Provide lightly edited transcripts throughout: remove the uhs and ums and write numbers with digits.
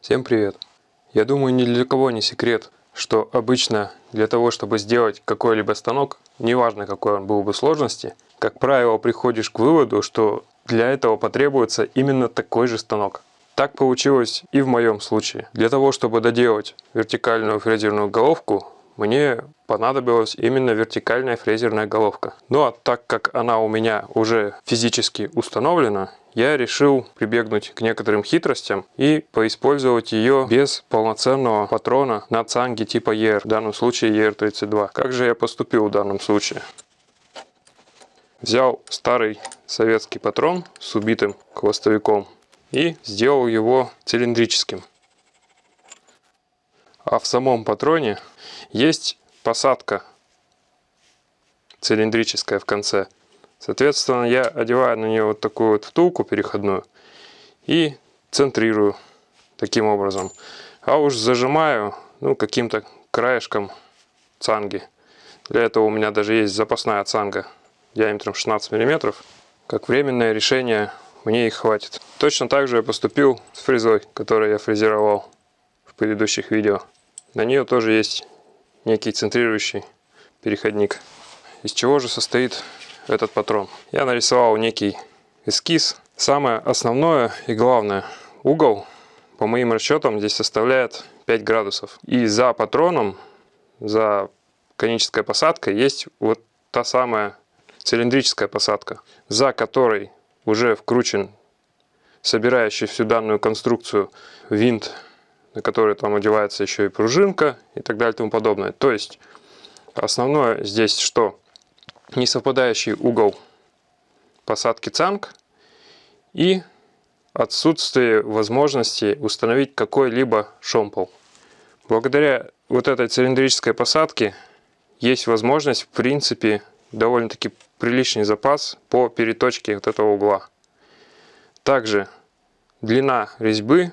Всем привет! Я думаю, ни для кого не секрет, что обычно для того, чтобы сделать какой-либо станок, неважно какой он был бы сложности, как правило, приходишь к выводу, что для этого потребуется именно такой же станок. Так получилось и в моем случае. Для того, чтобы доделать вертикальную фрезерную головку, мне понадобилась именно вертикальная фрезерная головка. Ну а так как она у меня уже физически установлена, я решил прибегнуть к некоторым хитростям и поиспользовать ее без полноценного патрона на цанге типа ER, в данном случае ER32. Как же я поступил в данном случае? Взял старый советский патрон с убитым хвостовиком и сделал его цилиндрическим. А в самом патроне есть посадка цилиндрическая в конце. Соответственно, я одеваю на нее вот такую вот втулку переходную и центрирую таким образом. А уж зажимаю каким-то краешком цанги. Для этого у меня даже есть запасная цанга диаметром 16 мм. Как временное решение мне их хватит. Точно так же я поступил с фрезой, которую я фрезеровал в предыдущих видео. На нее тоже есть некий центрирующий переходник. Из чего же состоит этот патрон? Я нарисовал некий эскиз. Самое основное и главное, угол, по моим расчетам, здесь составляет 5 градусов. И за патроном, за конической посадкой, есть вот та самая цилиндрическая посадка, за которой уже вкручен собирающий всю данную конструкцию винт, на который там одевается еще и пружинка и так далее и тому подобное. То есть основное здесь что? Несовпадающий угол посадки цанг и отсутствие возможности установить какой-либо шомпол. Благодаря вот этой цилиндрической посадке есть возможность, в принципе, довольно-таки приличный запас по переточке вот этого угла. Также длина резьбы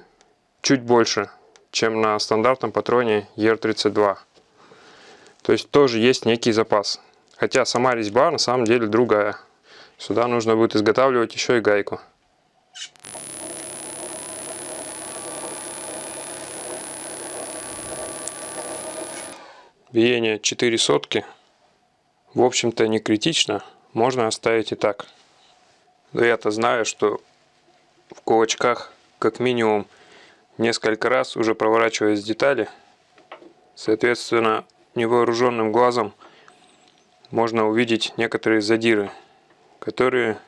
чуть больше, чем на стандартном патроне ER32. То есть тоже есть некий запас. Хотя сама резьба на самом деле другая. Сюда нужно будет изготавливать еще и гайку. Биение 4 сотки. В общем-то не критично. Можно оставить и так. Но я-то знаю, что в кулачках как минимум несколько раз уже проворачивались детали. Соответственно, невооруженным глазом можно увидеть некоторые задиры, которые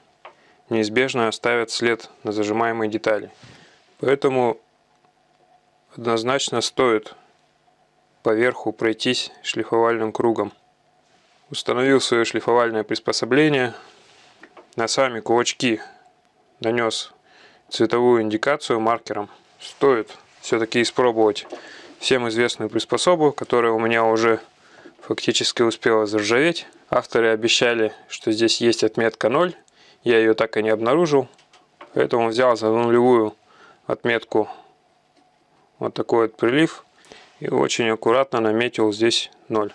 неизбежно оставят след на зажимаемой детали. Поэтому однозначно стоит поверху пройтись шлифовальным кругом. Установил свое шлифовальное приспособление. На сами кулачки нанес цветовую индикацию маркером. Стоит все-таки испробовать всем известную приспособу, которая у меня уже фактически успела заржаветь. Авторы обещали, что здесь есть отметка 0. Я ее так и не обнаружил. Поэтому взял за нулевую отметку вот такой вот прилив. И очень аккуратно наметил здесь 0.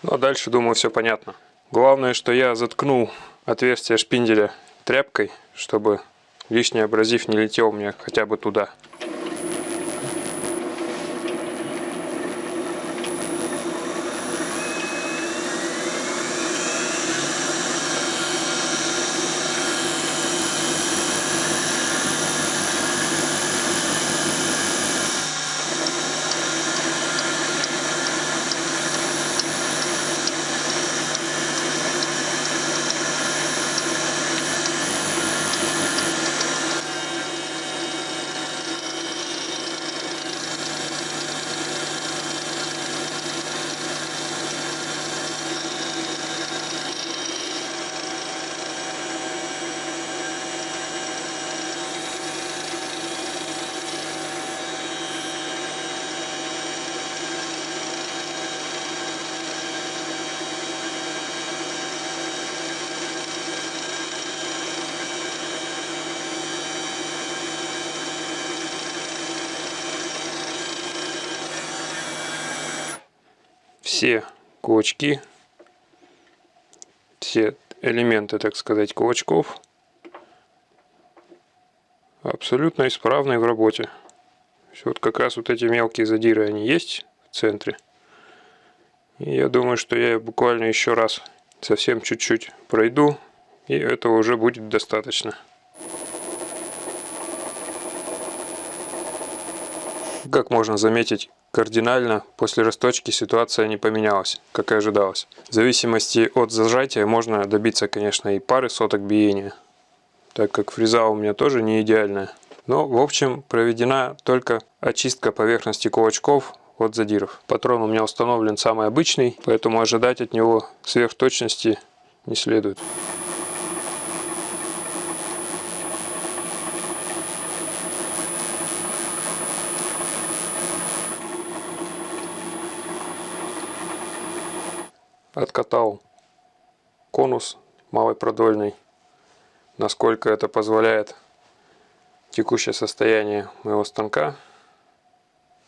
Ну а дальше, думаю, все понятно. Главное, что я заткнул отверстие шпинделя тряпкой, чтобы лишний абразив не летел мне хотя бы туда. Все кулачки, все элементы, так сказать, кулачков абсолютно исправны в работе. Вот как раз вот эти мелкие задиры, они есть в центре. И я думаю, что я буквально еще раз совсем чуть-чуть пройду, и этого уже будет достаточно. Как можно заметить, кардинально после расточки ситуация не поменялась, как и ожидалось. В зависимости от зажатия можно добиться, конечно, и пары соток биения, так как фреза у меня тоже не идеальная. Но, в общем, проведена только очистка поверхности кулачков от задиров. Патрон у меня установлен самый обычный, поэтому ожидать от него сверхточности не следует. Откатал конус малопродольный, насколько это позволяет текущее состояние моего станка,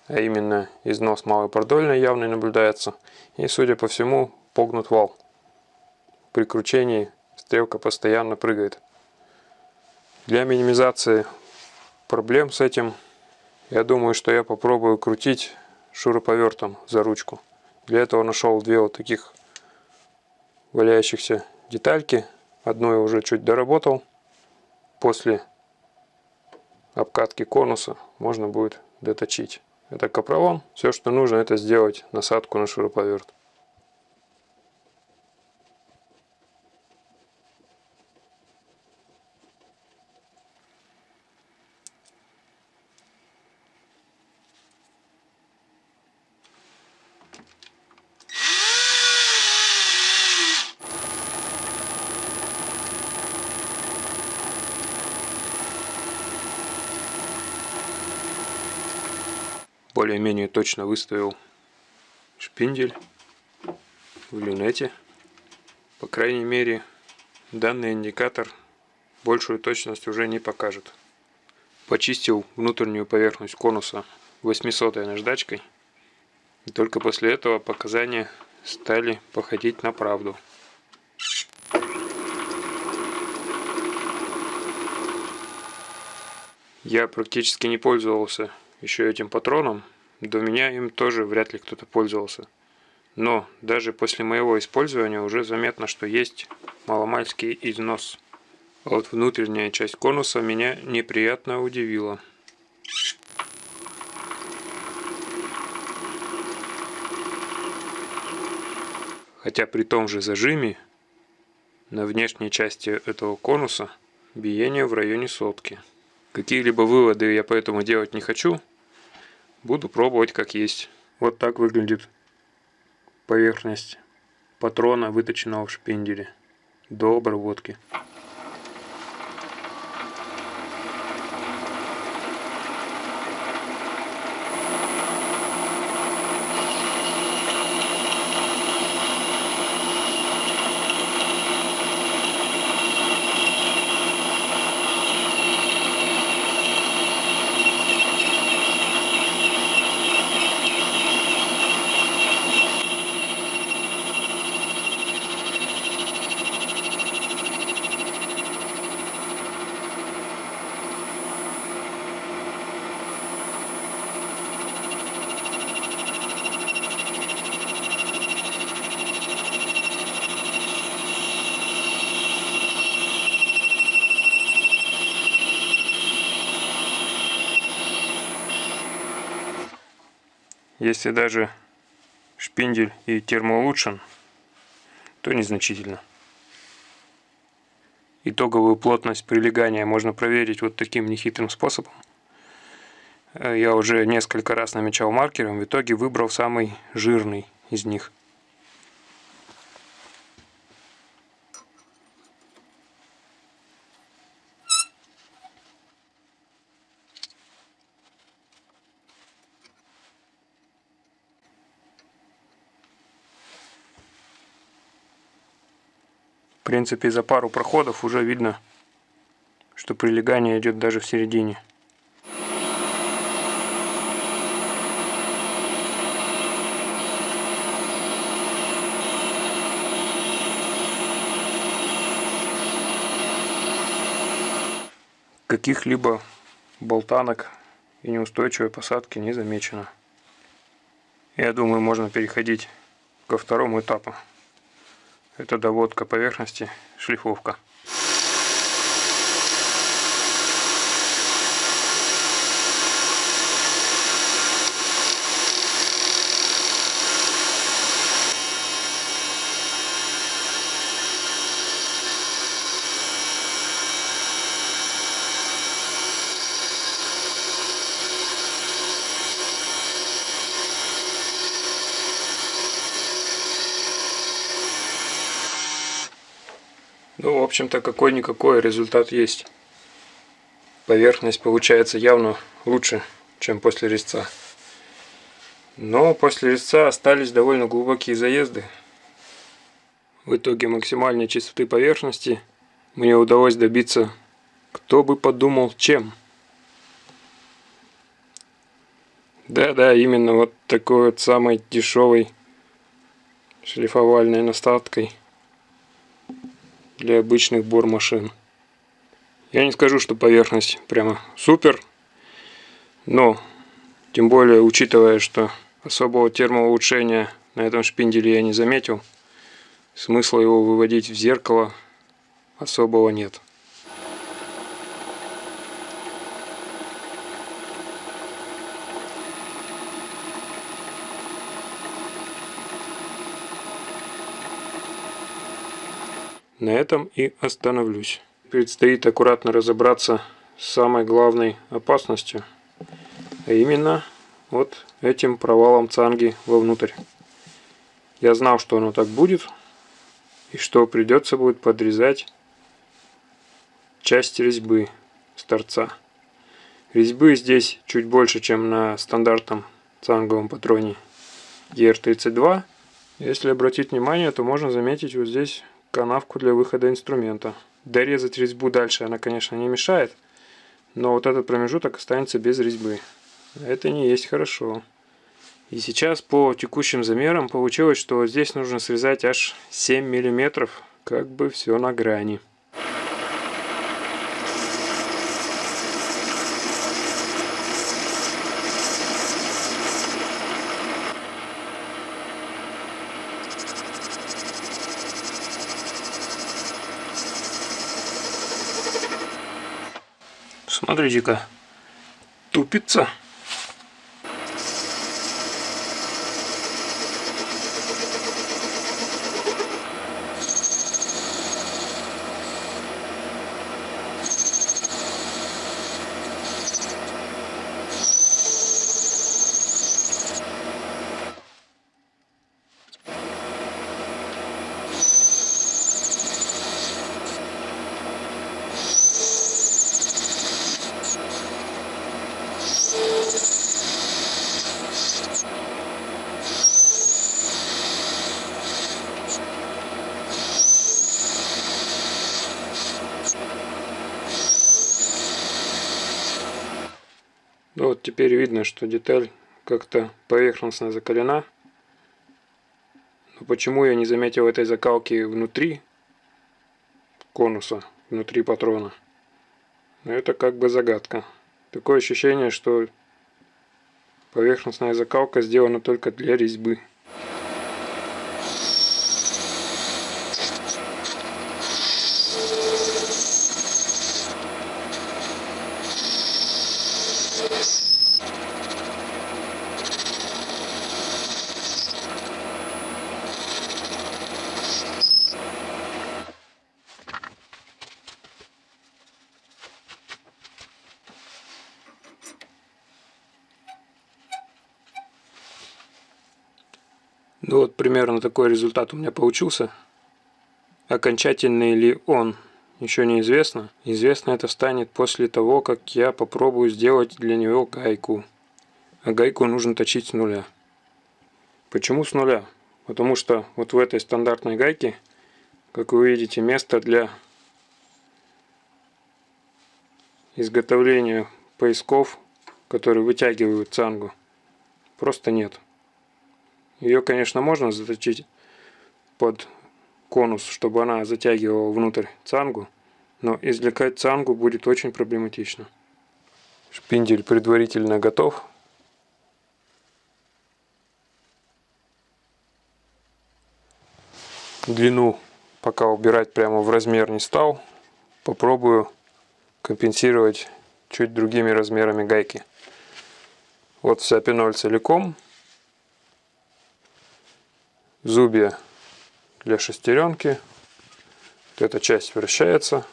а именно износ малопродольной явный наблюдается, и, судя по всему, погнут вал. При кручении стрелка постоянно прыгает. Для минимизации проблем с этим, я думаю, что я попробую крутить шуруповертом за ручку. Для этого нашел две вот таких валяющихся детальки. Одну я уже чуть доработал. После обкатки конуса можно будет доточить. Это капролон. Все, что нужно, это сделать насадку на шуруповерт. Более-менее точно выставил шпиндель в люнете. По крайней мере, данный индикатор большую точность уже не покажет. Почистил внутреннюю поверхность конуса 800-й наждачкой. И только после этого показания стали походить на правду. Я практически не пользовался еще этим патроном. До меня им тоже вряд ли кто-то пользовался. Но даже после моего использования уже заметно, что есть маломальский износ. А вот внутренняя часть конуса меня неприятно удивила. Хотя при том же зажиме на внешней части этого конуса биение в районе сотки. Какие-либо выводы я поэтому делать не хочу. Буду пробовать как есть. Вот так выглядит поверхность патрона, выточенного в шпинделе до обработки. Если даже шпиндель и термоулучшен, то незначительно. Итоговую плотность прилегания можно проверить вот таким нехитрым способом. Я уже несколько раз намечал маркером, в итоге выбрал самый жирный из них. В принципе, за пару проходов уже видно, что прилегание идет даже в середине. Каких-либо болтанок и неустойчивой посадки не замечено. Я думаю, можно переходить ко второму этапу. Это доводка поверхности, шлифовка. Ну, в общем-то, какой-никакой результат есть. Поверхность получается явно лучше, чем после резца. Но после резца остались довольно глубокие заезды. В итоге максимальной чистоты поверхности мне удалось добиться, кто бы подумал, чем. Да-да, именно вот такой вот самой дешевой шлифовальной насадкой для обычных бормашин. Я не скажу, что поверхность прямо супер, но тем более учитывая, что особого термоулучшения на этом шпинделе я не заметил, смысла его выводить в зеркало особого нет. На этом и остановлюсь. Предстоит аккуратно разобраться с самой главной опасностью, а именно вот этим провалом цанги вовнутрь. Я знал, что оно так будет, и что придется будет подрезать часть резьбы с торца. Резьбы здесь чуть больше, чем на стандартном цанговом патроне ER32. Если обратить внимание, то можно заметить вот здесь канавку для выхода инструмента. Дорезать резьбу дальше она, конечно, не мешает, но вот этот промежуток останется без резьбы. Это не есть хорошо. И сейчас по текущим замерам получилось, что вот здесь нужно срезать аж 7 мм, как бы все на грани. Смотрите-ка, тупится. Ну вот теперь видно, что деталь как-то поверхностно закалена. Но почему я не заметил этой закалки внутри конуса, внутри патрона? Это как бы загадка. Такое ощущение, что поверхностная закалка сделана только для резьбы. Ну вот примерно такой результат у меня получился. Окончательный ли он, еще неизвестно. Известно это станет после того, как я попробую сделать для него гайку. А гайку нужно точить с нуля. Почему с нуля? Потому что вот в этой стандартной гайке, как вы видите, место для изготовления поясков, которые вытягивают цангу, просто нет. Ее, конечно, можно заточить под конус, чтобы она затягивала внутрь цангу, но извлекать цангу будет очень проблематично. Шпиндель предварительно готов. Длину пока убирать прямо в размер не стал. Попробую компенсировать чуть другими размерами гайки. Вот вся пиноль целиком. Зубья для шестеренки. Вот эта часть вращается.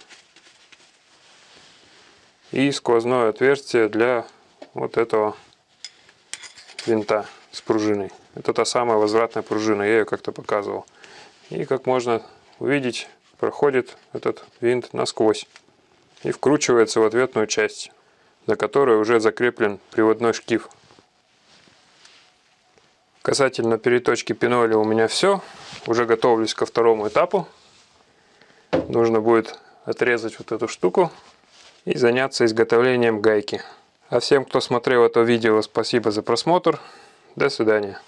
И сквозное отверстие для вот этого винта с пружиной. Это та самая возвратная пружина, я ее как-то показывал. И как можно увидеть, проходит этот винт насквозь и вкручивается в ответную часть, за которой уже закреплен приводной шкив. Касательно переточки пиноли у меня все. Уже готовлюсь ко второму этапу. Нужно будет отрезать вот эту штуку и заняться изготовлением гайки. А всем, кто смотрел это видео, спасибо за просмотр. До свидания.